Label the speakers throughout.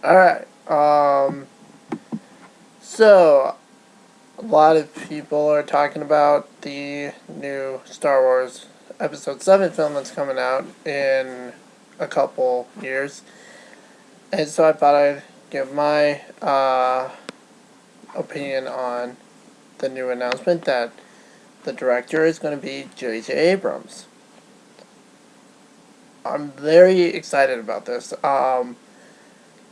Speaker 1: Alright, so, a lot of people are talking about the new Star Wars Episode 7 film that's coming out in a couple years. And so I thought I'd give my opinion on the new announcement that the director is going to be J.J. Abrams. I'm very excited about this.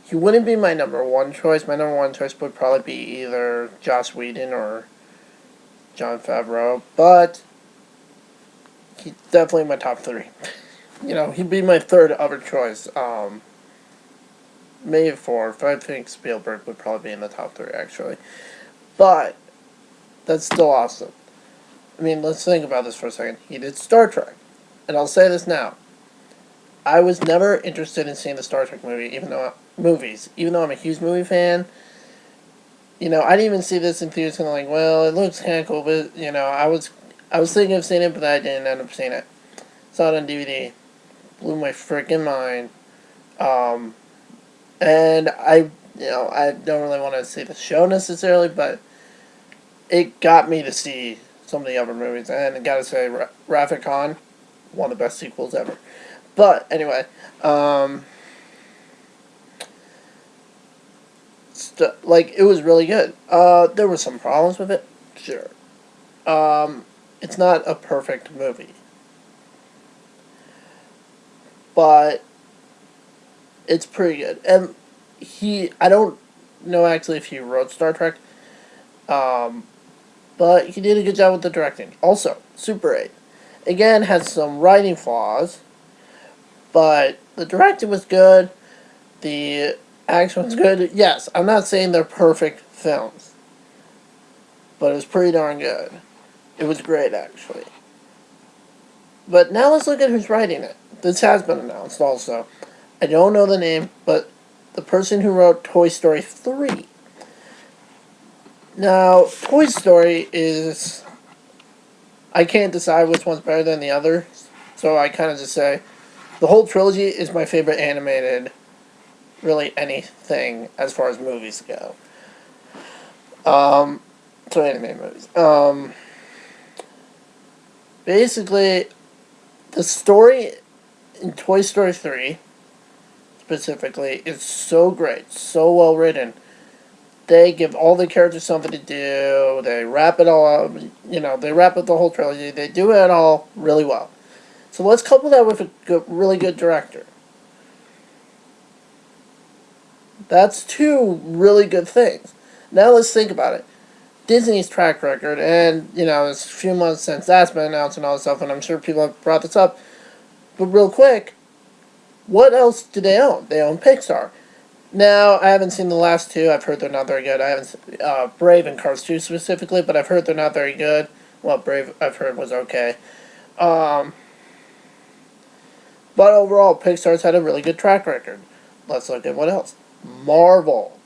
Speaker 1: He wouldn't be my number one choice. My number one choice would probably be either Joss Whedon or Jon Favreau, but he's definitely my top three. He'd be my third other choice. Maybe fourth. I think Spielberg would probably be in the top three, actually. But that's still awesome. I mean, let's think about this for a second. He did Star Trek. And I'll say this now. I was never interested in seeing the Star Trek even though I'm a huge movie fan. I didn't even see this in theaters, and I'm like, well, it looks kind of cool, but I was thinking of seeing it, but I didn't end up seeing it. Saw it on DVD, blew my freaking mind, and I don't really want to see the show necessarily, but it got me to see some of the other movies, and I gotta say, Wrath Khan, one of the best sequels ever. But anyway, it was really good. There were some problems with it, sure. It's not a perfect movie, but it's pretty good. And I don't know actually if he wrote Star Trek, um, but he did a good job with the directing. Also, Super 8. Again, has some writing flaws, but the directing was good. The action was good. Yes, I'm not saying they're perfect films, but it was pretty darn good. It was great, actually. But now let's look at who's writing it. This has been announced also. I don't know the name, but the person who wrote Toy Story 3. Now, Toy Story is... I can't decide which one's better than the other, so I kind of just say the whole trilogy is my favorite animated, really anything as far as movies go. So animated movies. Basically, the story in Toy Story 3 specifically is so great, so well written. They give all the characters something to do. They wrap it all up. They wrap up the whole trilogy. They do it all really well. So let's couple that with a really good director. That's two really good things. Now let's think about it. Disney's track record, and, it's a few months since that's been announced and all this stuff, and I'm sure people have brought this up. But real quick, what else do they own? They own Pixar. Now, I haven't seen the last two. I've heard they're not very good. I haven't Brave and Cars 2 specifically, but I've heard they're not very good. Well, Brave, I've heard, was okay. But overall, Pixar's had a really good track record. Let's look at what else. Marvel.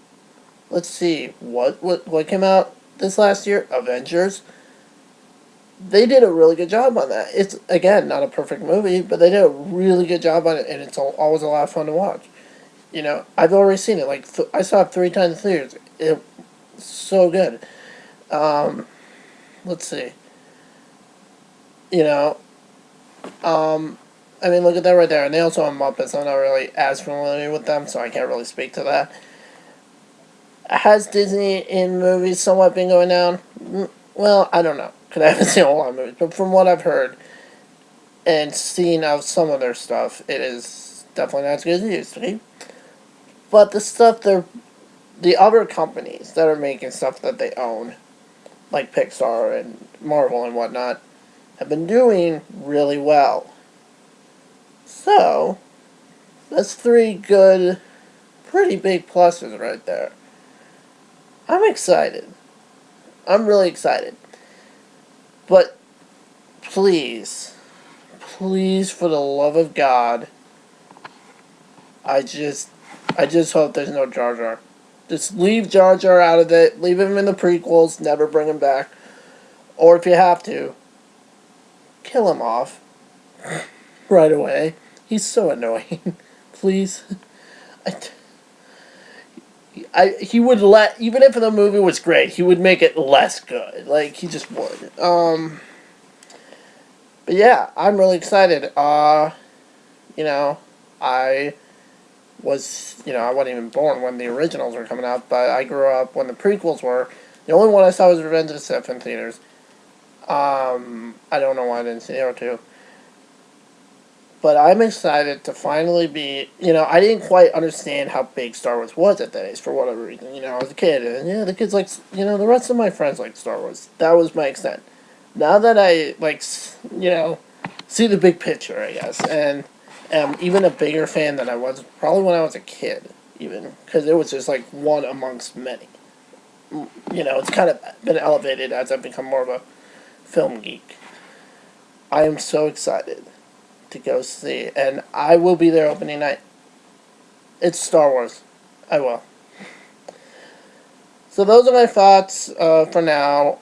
Speaker 1: Let's see. What came out this last year? Avengers. They did a really good job on that. It's, again, not a perfect movie, but they did a really good job on it, and it's always a lot of fun to watch. I've already seen it. I saw it 3 times in theaters. It's so good. Let's see. You know, look at that right there. And they also have Muppets. I'm not really as familiar with them, so I can't really speak to that. Has Disney in movies somewhat been going down? Well, I don't know, because I haven't seen a lot of movies. But from what I've heard and seen of some of their stuff, it is definitely not as good as it used to be. But the other companies that are making stuff that they own, like Pixar and Marvel and whatnot, have been doing really well. So, that's 3 good, pretty big pluses right there. I'm excited. I'm really excited. But, please, for the love of God, I just hope there's no Jar Jar. Just leave Jar Jar out of it. Leave him in the prequels. Never bring him back. Or if you have to, kill him off right away. He's so annoying. Please. He would let, even if the movie was great, he would make it less good. Like, he just would. But yeah, I'm really excited. You know, I I wasn't even born when the originals were coming out, but I grew up when the prequels were. The only one I saw was Revenge of the Sith in theaters. I don't know why I didn't see the other two. But I'm excited to finally be, I didn't quite understand how big Star Wars was at that age for whatever reason. I was a kid, and the kids like, the rest of my friends like Star Wars. That was my extent. Now that I, see the big picture, I guess, and am even a bigger fan than I was probably when I was a kid, even, because it was just like one amongst many. It's kind of been elevated as I've become more of a film geek. I am so excited to go see, and I will be there opening night. It's Star Wars. I will. So those are my thoughts for now.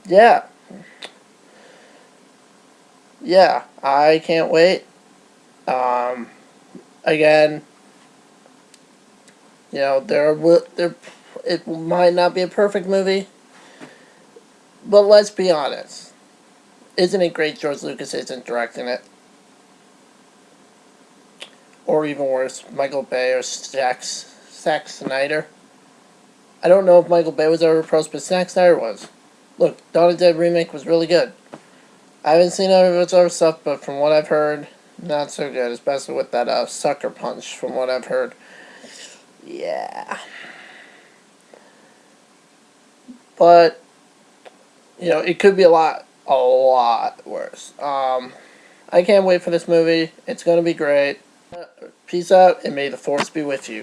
Speaker 1: Yeah. Yeah, I can't wait. Um, Again, it might not be a perfect movie, but let's be honest. Isn't it great George Lucas isn't directing it? Or even worse, Michael Bay or Zack Snyder. I don't know if Michael Bay was ever approached, but Zack Snyder was. Look, Dawn of the Dead remake was really good. I haven't seen any of its other stuff, but from what I've heard, not so good, especially with that sucker punch, from what I've heard. Yeah. But, it could be a lot worse. I can't wait for this movie. It's going to be great. Peace out, and may the force be with you.